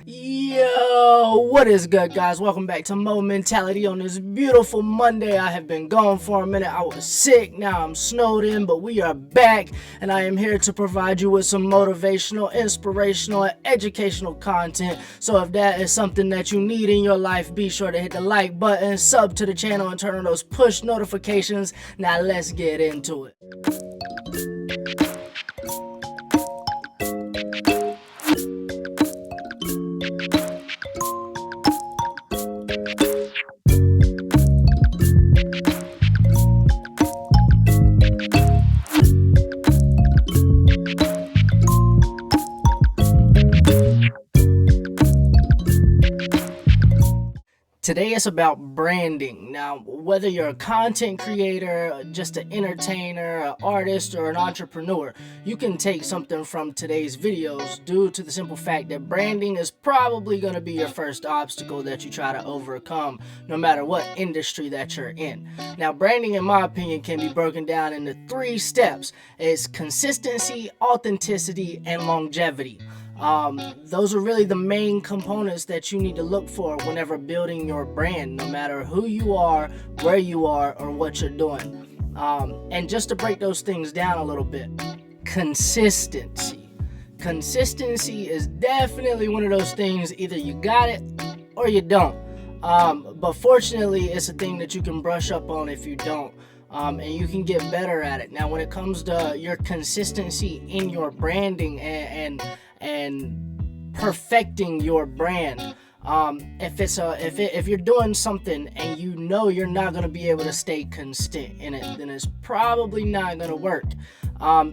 Yo, what is good, guys? Welcome back to MOE Mentality on this beautiful Monday. I have been gone for a minute. I was sick, now I'm snowed in, but we are back, and I am here to provide you with some motivational, inspirational, and educational content. So if that is something that you need in your life, be sure to hit the like button, sub to the channel, and turn on those push notifications. Now let's get into it. Today it's about branding. Now, whether you're a content creator, just an entertainer, an artist, or an entrepreneur, you can take something from today's videos due to the simple fact that branding is probably going to be your first obstacle that you try to overcome, no matter what industry that you're in. Now, branding, in my opinion, can be broken down into 3 steps. It's consistency, authenticity, and longevity. Those are really the main components that you need to look for whenever building your brand, no matter who you are, where you are, or what you're doing. And just to break those things down a little bit, consistency. Consistency is definitely one of those things, either you got it or you don't. But fortunately, it's a thing that you can brush up on if you don't. And you can get better at it. Now, when it comes to your consistency in your branding and perfecting your brand, if you're doing something and you know you're not going to be able to stay consistent in it, then it's probably not going to work.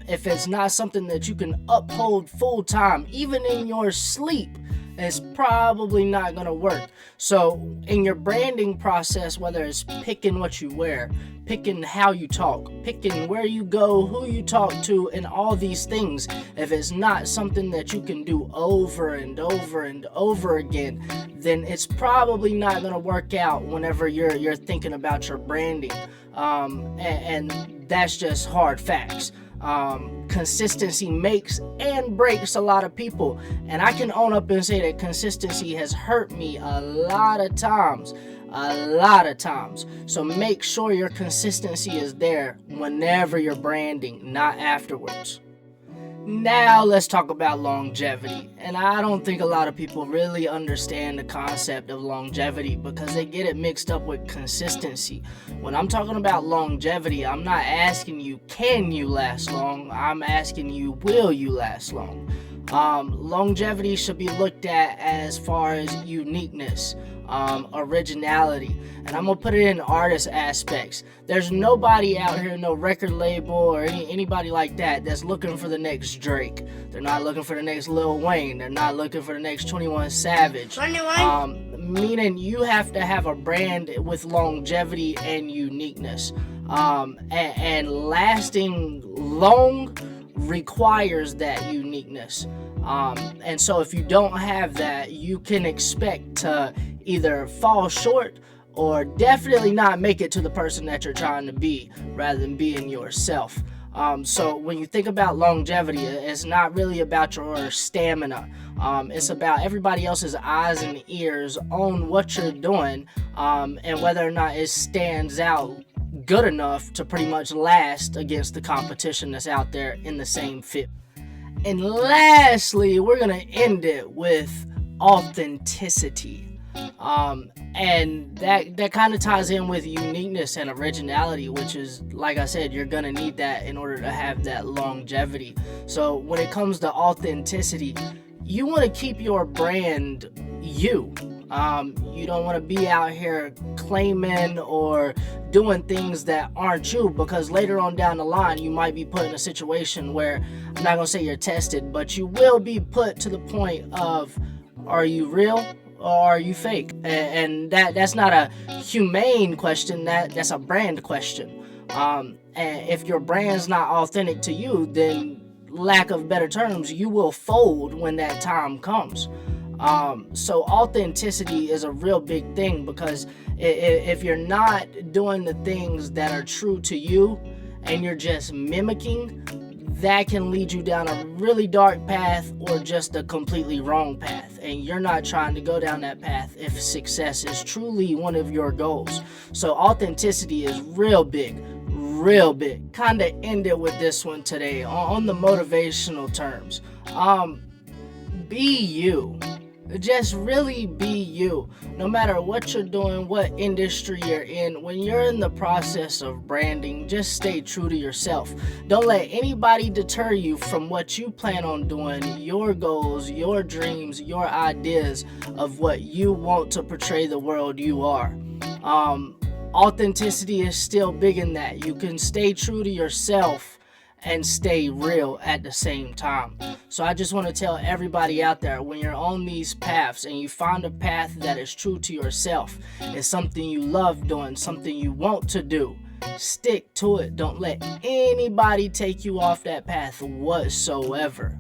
If it's not something that you can uphold full time, even in your sleep, it's probably not going to work. So in your branding process, whether it's picking what you wear, picking how you talk, picking where you go, who you talk to, and all these things, if it's not something that you can do over and over and over again, then it's probably not going to work out whenever you're thinking about your branding. And that's just hard facts. Consistency makes and breaks a lot of people, and I can own up and say that consistency has hurt me a lot of times. So make sure your consistency is there whenever you're branding, not afterwards. Now let's talk about longevity. And I don't think a lot of people really understand the concept of longevity because they get it mixed up with consistency. When I'm talking about longevity, I'm not asking you, can you last long? I'm asking you, will you last long? Longevity should be looked at as far as uniqueness, originality, and I'm gonna put it in artist aspects. There's nobody out here, no record label or anybody like that, that's looking for the next Drake. They're not looking for the next Lil Wayne. They're not looking for the next 21 Savage. Meaning you have to have a brand with longevity and uniqueness, and lasting long requires that uniqueness. And so if you don't have that, you can expect to either fall short or definitely not make it to the person that you're trying to be, rather than being yourself. So when you think about longevity, it's not really about your stamina. It's about everybody else's eyes and ears on what you're doing, and whether or not it stands out good enough to pretty much last against the competition that's out there in the same field. And lastly, we're gonna end it with authenticity. And that kind of ties in with uniqueness and originality, which is, like I said, you're gonna need that in order to have that longevity. So when it comes to authenticity, you want to keep your brand you. You don't want to be out here claiming or doing things that aren't you, because later on down the line you might be put in a situation where, I'm not gonna say you're tested, but you will be put to the point of, are you real or are you fake? And that's not a humane question, that's a brand question. And if your brand's not authentic to you, then lack of better terms, you will fold when that time comes. So authenticity is a real big thing, because if you're not doing the things that are true to you and you're just mimicking, that can lead you down a really dark path or just a completely wrong path. And you're not trying to go down that path if success is truly one of your goals. So authenticity is real big. Real big. Kinda ended with this one today on the motivational terms. Be you. Just really be you. No matter what you're doing, what industry you're in, when you're in the process of branding, just stay true to yourself. Don't let anybody deter you from what you plan on doing, your goals, your dreams, your ideas of what you want to portray the world you are. Authenticity is still big in that. You can stay true to yourself and stay real at the same time. So I just want to tell everybody out there, when you're on these paths and you find a path that is true to yourself, it's something you love doing, something you want to do, stick to it. Don't let anybody take you off that path whatsoever.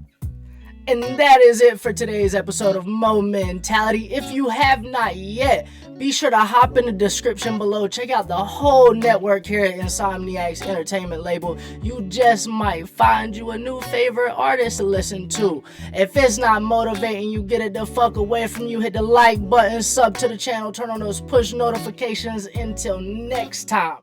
And that is it for today's episode of MOE Mentality. If you have not yet, be sure to hop in the description below. Check out the whole network here at Insomniacsentertainment.label. You just might find you a new favorite artist to listen to. If it's not motivating you, get it the fuck away from you. Hit the like button, sub to the channel, turn on those push notifications. Until next time.